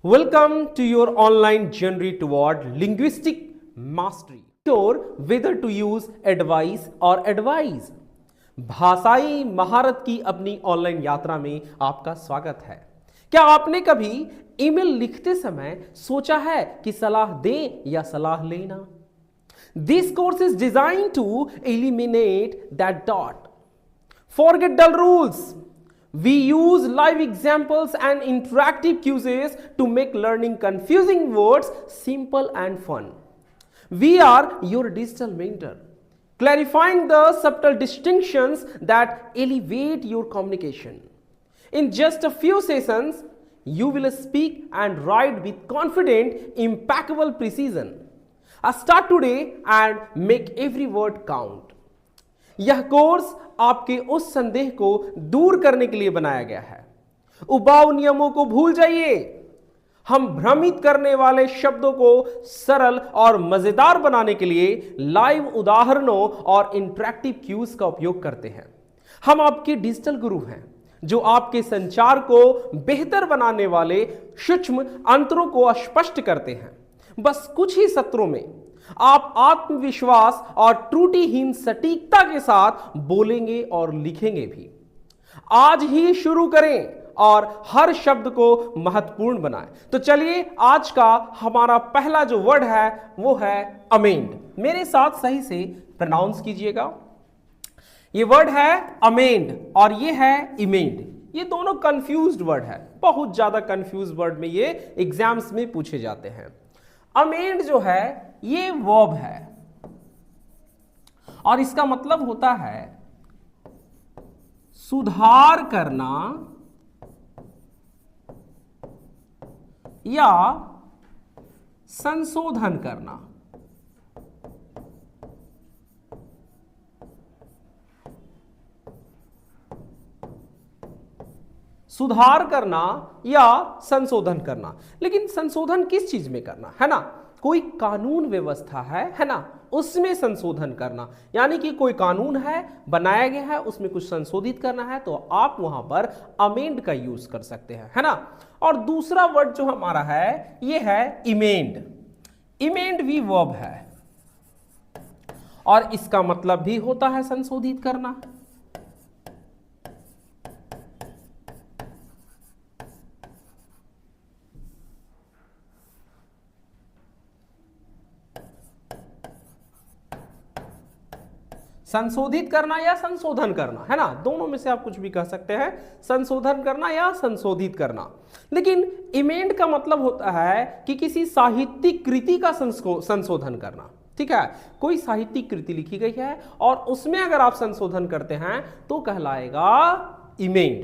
Welcome to your online journey toward linguistic mastery. Sure whether to use advice or advise. भाषाई महारत की अपनी online यात्रा में आपका स्वागत है। क्या आपने कभी ईमेल लिखते समय सोचा है कि सलाह दें या सलाह लेना? This course is designed to eliminate that doubt. Forget dull rules. We use live examples and interactive quizzes to make learning confusing words simple and fun. We are your digital mentor, clarifying the subtle distinctions that elevate your communication. In just a few sessions, you will speak and write with confident, impeccable precision. Start today and make every word count. यह course आपके उस संदेह को दूर करने के लिए बनाया गया है। उबाऊ नियमों को भूल जाइए। हम भ्रमित करने वाले शब्दों को सरल और मजेदार बनाने के लिए लाइव उदाहरणों और इंटरैक्टिव क्यूज का उपयोग करते हैं। हम आपके डिजिटल गुरु हैं जो आपके संचार को बेहतर बनाने वाले सूक्ष्म अंतरों को स्पष्ट करते हैं। बस कुछ ही सत्रों में आप आत्मविश्वास और त्रुटिहीन सटीकता के साथ बोलेंगे और लिखेंगे भी। आज ही शुरू करें और हर शब्द को महत्वपूर्ण बनाएं। तो चलिए, आज का हमारा पहला जो वर्ड है वो है अमेंड। मेरे साथ सही से प्रोनाउंस कीजिएगा। ये वर्ड है अमेंड और ये है इमेंड। ये दोनों कंफ्यूज्ड वर्ड है, बहुत ज्यादा कंफ्यूज वर्ड में ये एग्जाम्स में पूछे जाते हैं। अमेंड जो है ये वर्ब है और इसका मतलब होता है सुधार करना या संशोधन करना। सुधार करना या संशोधन करना। लेकिन संशोधन किस चीज में करना है ना? कोई कानून व्यवस्था है ना, उसमें संशोधन करना। यानी कि कोई कानून है, बनाया गया है, उसमें कुछ संशोधित करना है तो आप वहां पर अमेंड का यूज कर सकते हैं, है ना। और दूसरा वर्ड जो हमारा है ये है इमेंड। इमेंड भी वर्ब है और इसका मतलब भी होता है संशोधित करना। संशोधित करना या संशोधन करना, है ना, दोनों में से आप कुछ भी कह सकते हैं, संशोधन करना या संशोधित करना। लेकिन इमेंड का मतलब होता है कि किसी साहित्यिक कृति का संशोधन करना। ठीक है, कोई साहित्यिक कृति लिखी गई है और उसमें अगर आप संशोधन करते हैं तो कहलाएगा इमेंड।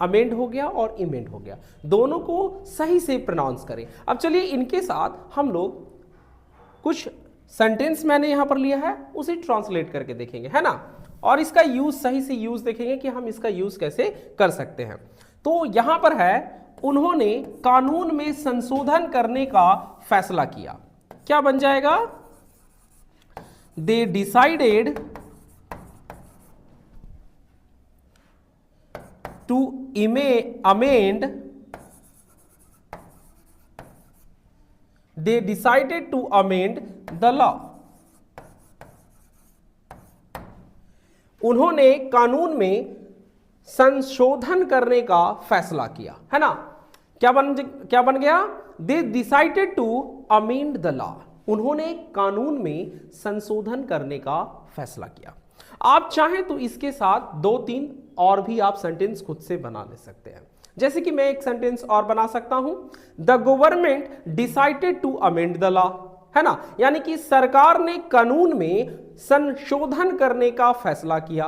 अमेंड हो गया और इमेंड हो गया, दोनों को सही से प्रोनाउंस करें। अब चलिए इनके साथ हम लोग कुछ सेंटेंस मैंने यहां पर लिया है उसे ट्रांसलेट करके देखेंगे, है ना, और इसका यूज सही से यूज देखेंगे कि हम इसका यूज कैसे कर सकते हैं। तो यहां पर है, उन्होंने कानून में संशोधन करने का फैसला किया। क्या बन जाएगा? They decided to amend They decided to amend the law. उन्होंने कानून में संशोधन करने का फैसला किया, है ना। क्या बन गया? They decided to amend the law. उन्होंने कानून में संशोधन करने का फैसला किया। आप चाहें तो इसके साथ 2-3 और भी आप सेंटेंस खुद से बना ले सकते हैं। जैसे कि मैं एक सेंटेंस और बना सकता हूं, the government decided to amend the law, है ना, यानी कि सरकार ने कानून में संशोधन करने का फैसला किया।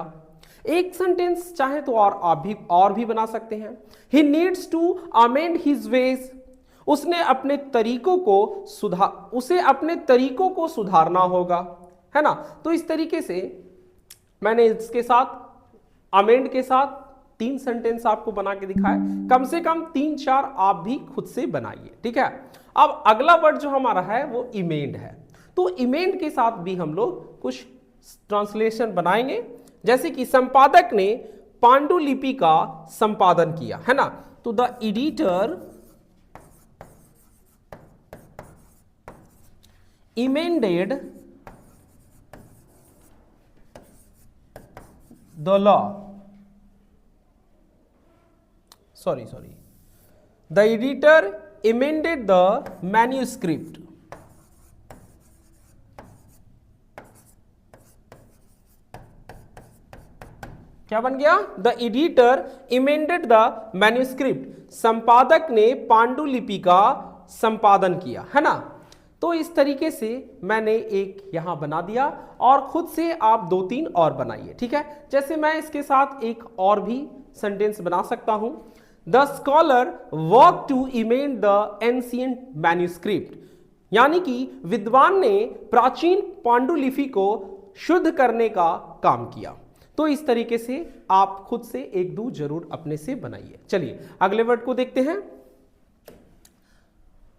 एक सेंटेंस चाहे तो और भी बना सकते हैं, he needs to amend his ways, उसे अपने तरीकों को सुधारना होगा, है ना। तो इस तरीके से मैंने इसके साथ अमेंड के साथ 3 सेंटेंस आपको बना के दिखाए। कम से कम 3-4 आप भी खुद से बनाइए, ठीक है। अब अगला वर्ड जो हमारा है वो इमेंड है। तो इमेंड के साथ भी हम लोग कुछ ट्रांसलेशन बनाएंगे। जैसे कि संपादक ने पांडुलिपि का संपादन किया, है ना। तो the editor amended the law, the editor amended the manuscript. क्या बन गया? द एडिटर इमेंडेड द मैन्यूस्क्रिप्ट, संपादक ने पांडुलिपि का संपादन किया, है ना। तो इस तरीके से मैंने एक यहां बना दिया और खुद से आप 2-3 और बनाइए, ठीक है। जैसे मैं इसके साथ एक और भी सेंटेंस बना सकता हूं, the scholar work to emend the ancient manuscript, यानी कि विद्वान ने प्राचीन पांडुलिपि को शुद्ध करने का काम किया। तो इस तरीके से आप खुद से 1-2 जरूर अपने से बनाइए। चलिए अगले वर्ड को देखते हैं।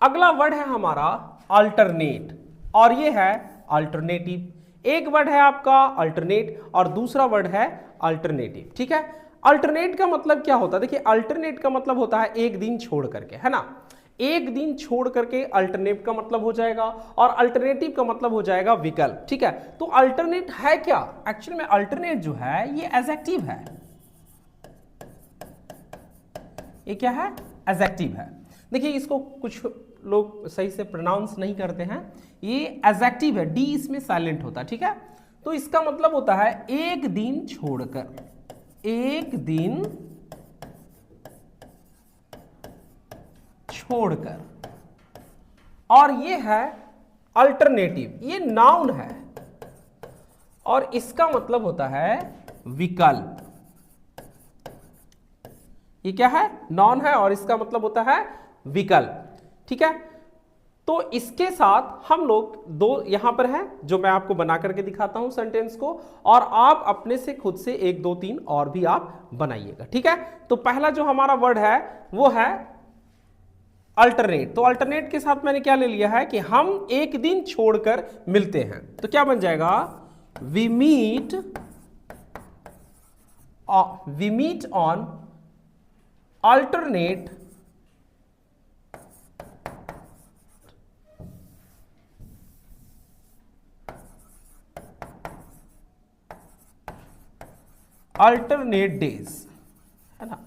अगला वर्ड है हमारा अल्टरनेट, और ये है अल्टरनेटिव। एक वर्ड है आपका अल्टरनेट और दूसरा वर्ड है अल्टरनेटिव, ठीक है। अल्टरनेट का मतलब क्या होता है? देखिए अल्टरनेट का मतलब होता है एक दिन छोड़ करके, है ना। एक दिन छोड़ करके अल्टरनेट का मतलब हो जाएगा, और अल्टरनेटिव का मतलब हो जाएगा विकल्प, ठीक है। तो अल्टरनेट है क्या? एक्चुअली में अल्टरनेट जो है ये एडजेक्टिव है। ये क्या है? एडजेक्टिव है। देखिए इसको कुछ लोग सही से प्रोनाउंस नहीं करते हैं, ये एडजेक्टिव है, डी इसमें साइलेंट होता है, ठीक है। तो इसका मतलब होता है एक दिन छोड़कर, एक दिन छोड़कर, और ये है अल्टरनेटिव, ये नाउन है और इसका मतलब होता है विकल्प। ये क्या है? नाउन है और इसका मतलब होता है विकल्प, ठीक है। तो इसके साथ हम लोग 2 यहां पर है जो मैं आपको बना करके दिखाता हूं सेंटेंस को, और आप अपने से खुद से 1, 2, 3 और भी आप बनाइएगा, ठीक है। तो पहला जो हमारा वर्ड है वो है अल्टरनेट। तो अल्टरनेट के साथ मैंने क्या ले लिया है कि हम एक दिन छोड़कर मिलते हैं, तो क्या बन जाएगा? We meet on alternate days, है ना।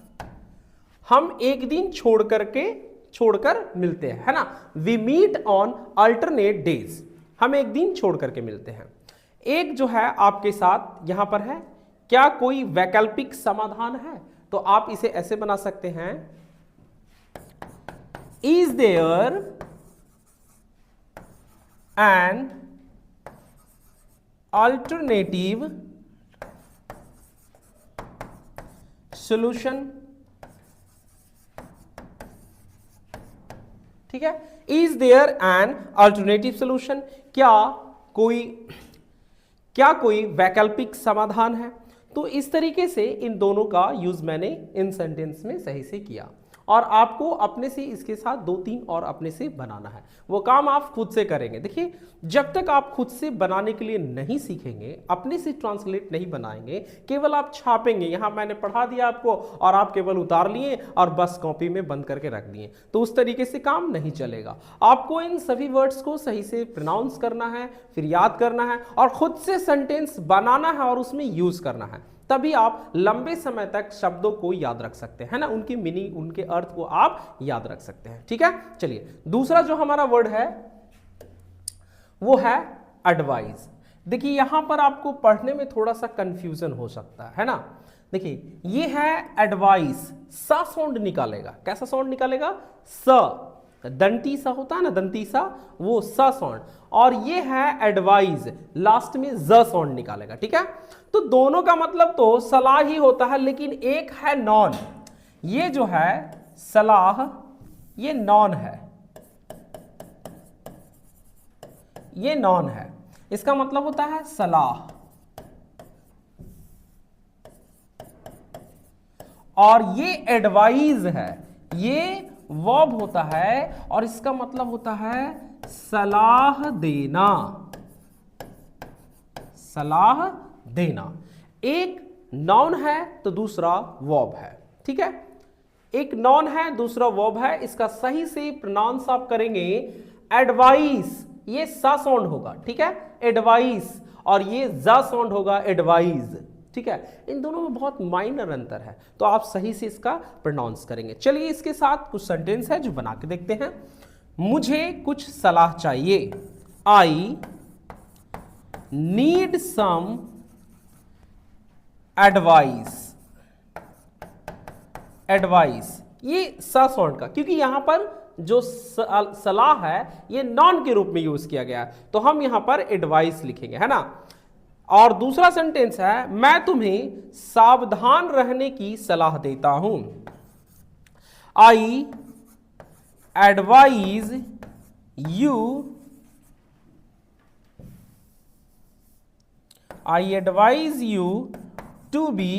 हम एक दिन छोड़कर मिलते हैं, है ना। We meet on alternate days, हम एक दिन छोड़ करके मिलते हैं। एक जो है आपके साथ यहां पर है, क्या कोई वैकल्पिक समाधान है? तो आप इसे ऐसे बना सकते हैं, is there an alternative solution, ठीक है। Is there an alternative solution, क्या कोई वैकल्पिक समाधान है? तो इस तरीके से इन दोनों का यूज मैंने इन सेंटेंस में सही से किया, और आपको अपने से इसके साथ 2-3 और अपने से बनाना है। वो काम आप खुद से करेंगे। देखिए जब तक आप खुद से बनाने के लिए नहीं सीखेंगे, अपने से ट्रांसलेट नहीं बनाएंगे, केवल आप छापेंगे, यहां मैंने पढ़ा दिया आपको और आप केवल उतार लिए और बस कॉपी में बंद करके रख दिए, तो उस तरीके से काम नहीं चलेगा। आपको इन सभी वर्ड्स को सही से प्रोनाउंस करना है, फिर याद करना है और खुद से सेंटेंस बनाना है और उसमें यूज करना है, तभी आप लंबे समय तक शब्दों को याद रख सकते हैं ना, उनकी मीनिंग, उनके अर्थ को आप याद रख सकते हैं, ठीक है। चलिए दूसरा जो हमारा वर्ड है वो है एडवाइस। देखिए यहां पर आपको पढ़ने में थोड़ा सा कंफ्यूजन हो सकता है ना। देखिए ये है एडवाइस, सा साउंड निकालेगा। कैसा साउंड निकालेगा? स, दंती सा होता है ना, दंती सा, वो सा साउंड, और ये है एडवाइस, लास्ट में ज साउंड निकालेगा, ठीक है। तो दोनों का मतलब तो सलाह ही होता है, लेकिन एक है नॉन। ये जो है सलाह, ये नॉन है, ये नॉन है, इसका मतलब होता है सलाह, और ये एडवाइज है, ये वर्ब होता है और इसका मतलब होता है सलाह देना, सलाह देना। एक नाउन है तो दूसरा वर्ब है, ठीक है। एक नाउन है, दूसरा वर्ब है, इसका सही से प्रोनाउंस आप करेंगे एडवाइस, ये सा साउंड होगा, ठीक है, एडवाइस, और ये जा साउंड होगा, एडवाइज, ठीक है। इन दोनों में बहुत माइनर अंतर है, तो आप सही से इसका प्रोनाउंस करेंगे। चलिए इसके साथ कुछ सेंटेंस है जो बना के देखते हैं। मुझे कुछ सलाह चाहिए, I need some advice, advice, ये सा साउंड का, क्योंकि यहां पर जो सलाह है ये नॉन के रूप में यूज किया गया है, तो हम यहां पर एडवाइस लिखेंगे, है ना। और दूसरा सेंटेंस है, मैं तुम्हें सावधान रहने की सलाह देता हूं, I advise you, I advise you to be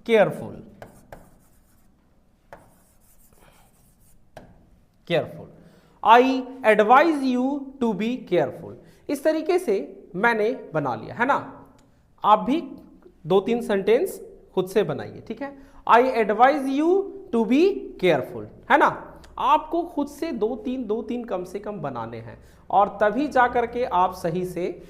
careful, careful, I advise you to be careful. इस तरीके से मैंने बना लिया, है ना। आप भी 2-3 सेंटेंस खुद से बनाइए, ठीक है। I advise you to be careful, है ना। आपको खुद से 2-3 कम से कम बनाने हैं, और तभी जाकर के आप सही से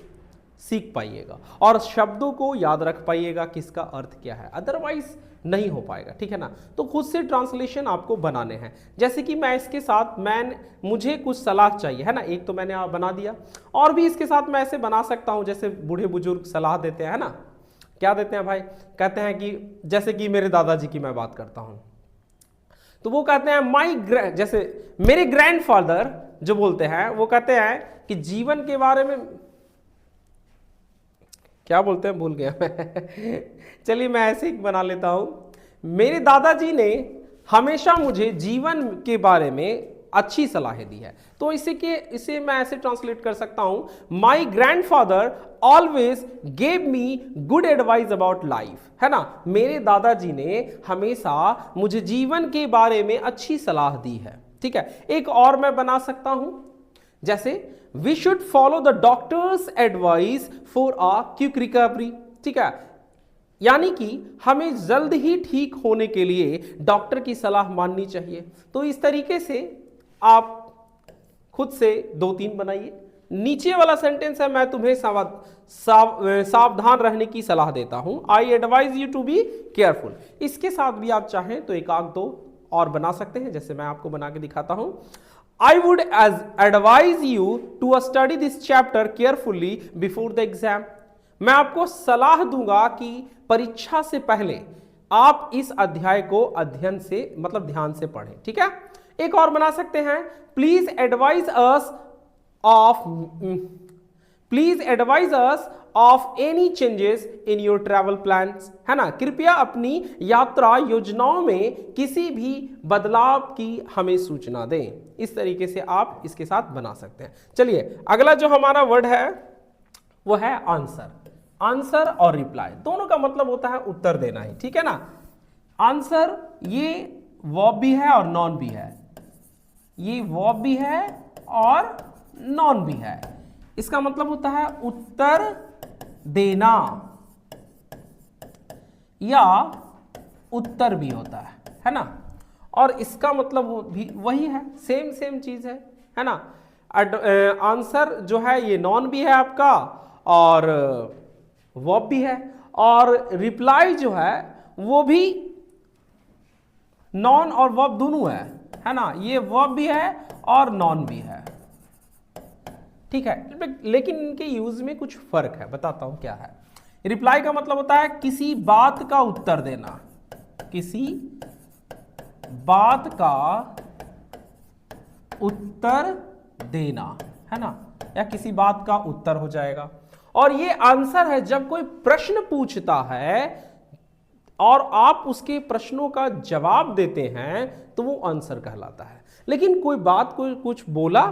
सीख पाइएगा और शब्दों को याद रख पाइएगा किसका अर्थ क्या है, अदरवाइज नहीं हो पाएगा, ठीक है ना। तो खुद से ट्रांसलेशन आपको बनाने हैं। जैसे कि मैं इसके साथ मुझे कुछ सलाह चाहिए, है ना, एक तो मैंने बना दिया, और भी इसके साथ मैं ऐसे बना सकता हूं, जैसे बूढ़े बुजुर्ग सलाह देते हैं, है ना। क्या देते हैं भाई, कहते हैं कि जैसे कि मेरे दादाजी की मैं बात करता हूं, तो वो कहते हैं जैसे मेरे ग्रैंडफादर जो बोलते हैं, वो कहते हैं कि जीवन के बारे में क्या बोलते हैं, भूल गया मैं चलिए मैं ऐसे ही बना लेता हूं। मेरे दादाजी ने हमेशा मुझे जीवन के बारे में अच्छी सलाहें दी है, तो इसे मैं ऐसे ट्रांसलेट कर सकता हूं, माई grandfather always gave me good advice about life, है ना। मेरे दादाजी ने हमेशा मुझे जीवन के बारे में अच्छी सलाह दी है, ठीक है। एक और मैं बना सकता हूं, जैसे we should follow the doctor's advice for a quick recovery, ठीक है, यानी कि हमें जल्द ही ठीक होने के लिए डॉक्टर की सलाह माननी चाहिए। तो इस तरीके से आप खुद से 2-3 बनाइए। नीचे वाला सेंटेंस है, मैं तुम्हें सावधान रहने की सलाह देता हूं, I advise you to be careful. इसके साथ भी आप चाहें तो 1-2 और बना सकते हैं, जैसे मैं आपको बना के दिखाता हूं। I would advise you to study this chapter carefully before the exam. मैं आपको सलाह दूंगा कि परीक्षा से पहले आप इस अध्याय को अध्ययन से मतलब ध्यान से पढ़ें, ठीक है। एक और बना सकते हैं, please advise us of any changes in your travel plans, है ना। कृपया अपनी यात्रा योजनाओं में किसी भी बदलाव की हमें सूचना दें। इस तरीके से आप इसके साथ बना सकते हैं। चलिए अगला जो हमारा वर्ड है वो है आंसर। आंसर और रिप्लाई दोनों का मतलब होता है उत्तर देना ही, ठीक है ना। आंसर ये वर्ब भी है और नॉन भी है, ये वर्ब भी है और नॉन भी है। इसका मतलब होता है उत्तर देना या उत्तर भी होता है ना। और इसका मतलब भी वही है, सेम चीज है ना। आंसर जो है ये नॉन भी है आपका और वर्ब भी है, और रिप्लाई जो है वो भी नॉन और वर्ब दोनों है ना। ये वर्ब भी है और नॉन भी है, ठीक है। लेकिन इनके यूज में कुछ फर्क है, बताता हूं क्या है। रिप्लाई का मतलब होता है किसी बात का उत्तर देना, किसी बात का उत्तर देना, है ना, या किसी बात का उत्तर हो जाएगा। और ये आंसर है जब कोई प्रश्न पूछता है और आप उसके प्रश्नों का जवाब देते हैं तो वो आंसर कहलाता है। लेकिन कोई बात कोई कुछ बोला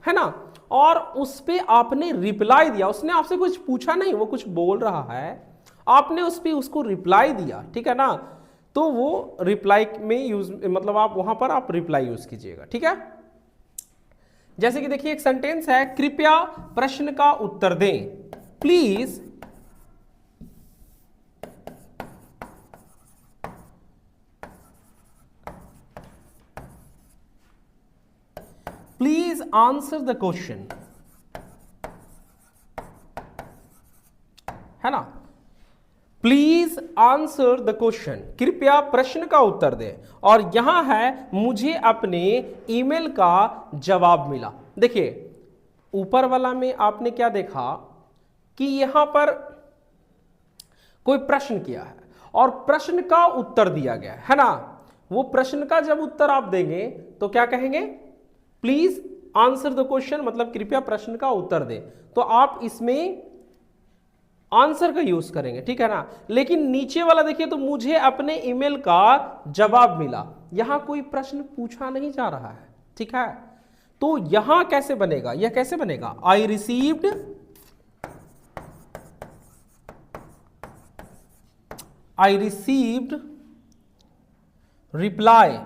है ना और उस पे आपने रिप्लाई दिया, उसने आपसे कुछ पूछा नहीं, वो कुछ बोल रहा है, आपने उस पे उसको रिप्लाई दिया, ठीक है ना, तो वो रिप्लाई में यूज मतलब आप वहां पर आप रिप्लाई यूज कीजिएगा, ठीक है। जैसे कि देखिए एक सेंटेंस है, कृपया प्रश्न का उत्तर दें, please please answer the question, answer the question, कृपया प्रश्न का उत्तर दें। और यहां है मुझे अपने ईमेल का जवाब मिला। देखिए ऊपर वाला में आपने क्या देखा कि यहां पर कोई प्रश्न किया है और प्रश्न का उत्तर दिया गया है ना। वो प्रश्न का जब उत्तर आप देंगे तो क्या कहेंगे, प्लीज आंसर द क्वेश्चन, मतलब कृपया प्रश्न का उत्तर दें। तो आप इसमें आंसर का यूज करेंगे, ठीक है ना। लेकिन नीचे वाला देखिए तो मुझे अपने ईमेल का जवाब मिला, यहां कोई प्रश्न पूछा नहीं जा रहा है, ठीक है। तो यहां कैसे बनेगा, यह कैसे बनेगा, I received reply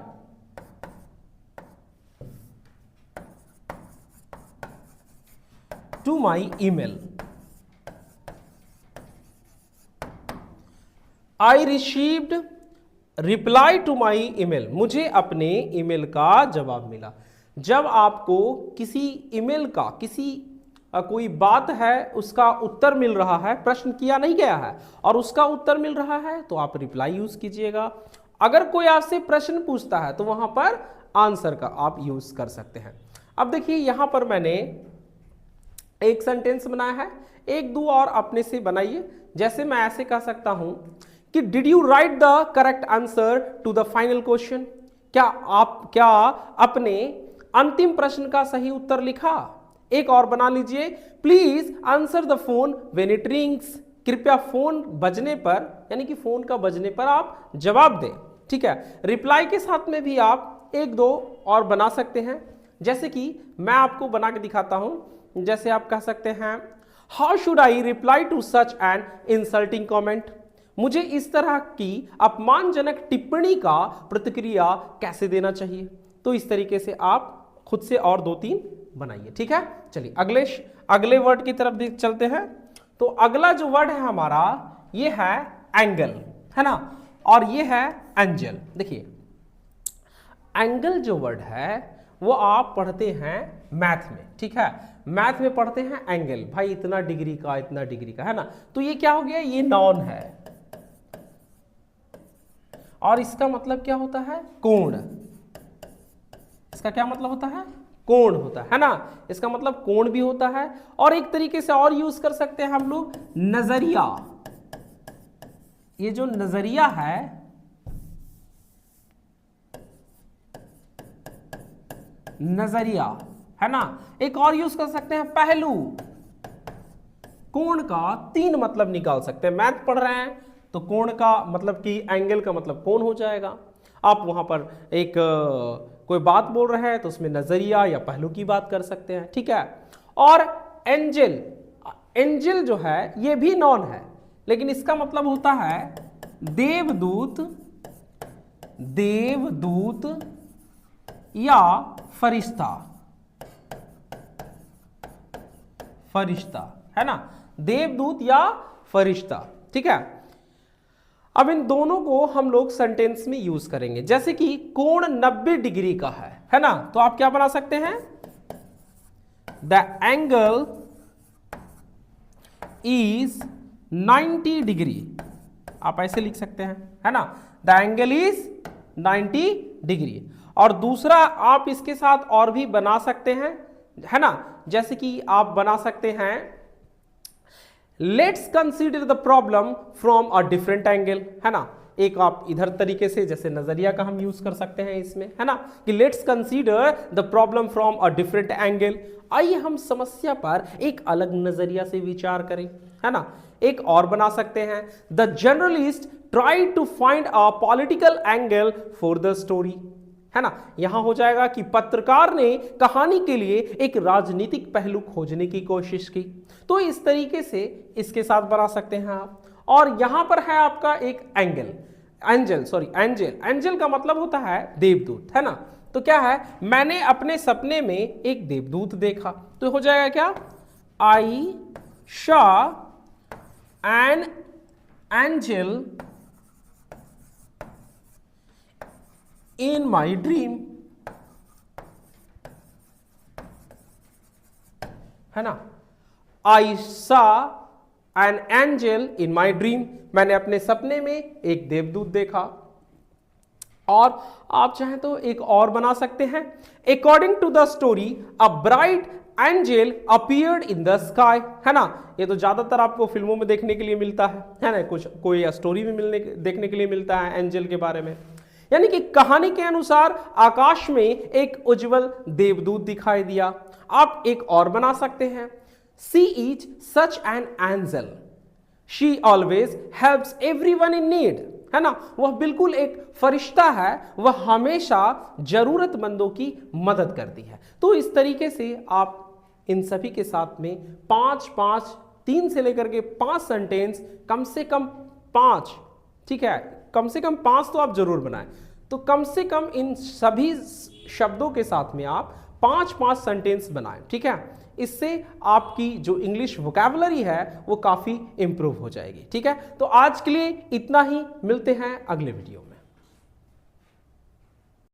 to my email. I received reply to my email, मुझे अपने ईमेल का जवाब मिला। जब आपको किसी ईमेल का कोई बात है उसका उत्तर मिल रहा है, प्रश्न किया नहीं गया है और उसका उत्तर मिल रहा है, तो आप रिप्लाई यूज कीजिएगा। अगर कोई आपसे प्रश्न पूछता है तो वहां पर आंसर का आप यूज कर सकते हैं। अब देखिए यहां पर मैंने एक सेंटेंस बनाया है, एक दो और अपने से बनाइए। जैसे मैं ऐसे कह सकता हूं कि did you write the correct answer to the final question, क्या अपने अंतिम प्रश्न का सही उत्तर लिखा। एक और बना लीजिए, please answer the phone when it rings, कृपया फोन बजने पर, यानी कि फोन का बजने पर आप जवाब दें, ठीक है। रिप्लाई के साथ में भी आप एक दो और बना सकते हैं, जैसे कि मैं आपको बना के दिखाता हूं। जैसे आप कह सकते हैं, how should I reply to such an insulting comment, मुझे इस तरह की अपमानजनक टिप्पणी का प्रतिक्रिया कैसे देना चाहिए। तो इस तरीके से आप खुद से और दो तीन बनाइए, ठीक है। चलिए अगले वर्ड की तरफ चलते हैं। तो अगला जो वर्ड है हमारा ये है एंगल, है ना, और ये है एंजल। देखिए एंगल जो वर्ड है वो आप पढ़ते हैं मैथ में, ठीक है। मैथ में पढ़ते हैं एंगल, भाई इतना डिग्री का, इतना डिग्री का, है ना। तो ये क्या हो गया, ये नॉन है और इसका मतलब क्या होता है, कोण। इसका क्या मतलब होता है, कोण होता है ना। इसका मतलब कोण भी होता है। और एक तरीके से और यूज कर सकते हैं हम लोग नजरिया। ये जो नजरिया है, नजरिया है ना। एक और यूज कर सकते हैं पहलू। कोण का तीन मतलब निकाल सकते हैं। मैथ पढ़ रहे हैं तो कोण का मतलब कि एंगल का मतलब कोण हो जाएगा। आप वहां पर एक कोई बात बोल रहे हैं तो उसमें नजरिया या पहलू की बात कर सकते हैं, ठीक है। और एंजल, एंजल जो है ये भी नॉन है, लेकिन इसका मतलब होता है देवदूत, देवदूत या फरिश्ता, फरिश्ता, है ना, देवदूत या फरिश्ता, ठीक है। अब इन दोनों को हम लोग सेंटेंस में यूज करेंगे। जैसे कि कोण 90 डिग्री का है ना, तो आप क्या बना सकते हैं, द एंगल इज 90 डिग्री, आप ऐसे लिख सकते हैं, है ना, द एंगल इज 90 डिग्री। और दूसरा आप इसके साथ और भी बना सकते हैं, है ना। जैसे कि आप बना सकते हैं, let's consider the problem from a different angle, है ना। एक आप इधर तरीके से जैसे नजरिया का हम यूज कर सकते हैं इसमें, है ना, कि let's consider the problem from a different angle, आइए हम समस्या पर एक अलग नजरिया से विचार करें, है ना। एक और बना सकते हैं, the journalist try to find a political angle for the story, है ना। यहां हो जाएगा कि पत्रकार ने कहानी के लिए एक राजनीतिक पहलू खोजने की कोशिश की। तो इस तरीके से इसके साथ बना सकते हैं आप। और यहां पर है आपका एक एंगल, एंजल का मतलब होता है देवदूत, है ना। तो क्या है, मैंने अपने सपने में एक देवदूत देखा, तो हो जाएगा क्या, I saw an angel in my dream, है ना। I saw an angel in my dream, मैंने अपने सपने में एक देवदूत देखा। और आप चाहें तो एक और बना सकते हैं, according to the story a bright angel appeared in the sky, है ना। ये तो ज्यादातर आपको फिल्मों में देखने के लिए मिलता है ना, कुछ कोई स्टोरी में देखने के लिए मिलता है एंजल के बारे में। यानी कि कहानी के अनुसार आकाश में एक उज्जवल देवदूत दिखाई दिया। आप एक और बना सकते हैं, she is such an angel, she always helps everyone in need, है ना। वह बिल्कुल एक फरिश्ता है, वह हमेशा जरूरतमंदों की मदद करती है। तो इस तरीके से आप इन सभी के साथ में 3 से लेकर के 5 सेंटेंस, कम से कम 5, ठीक है, कम से कम 5 तो आप जरूर बनाएं। तो कम से कम इन सभी शब्दों के साथ में आप 5 सेंटेंस बनाएं, ठीक है। इससे आपकी जो इंग्लिश वोकैबुलरी है वो काफी इंप्रूव हो जाएगी, ठीक है। तो आज के लिए इतना ही, मिलते हैं अगले वीडियो में।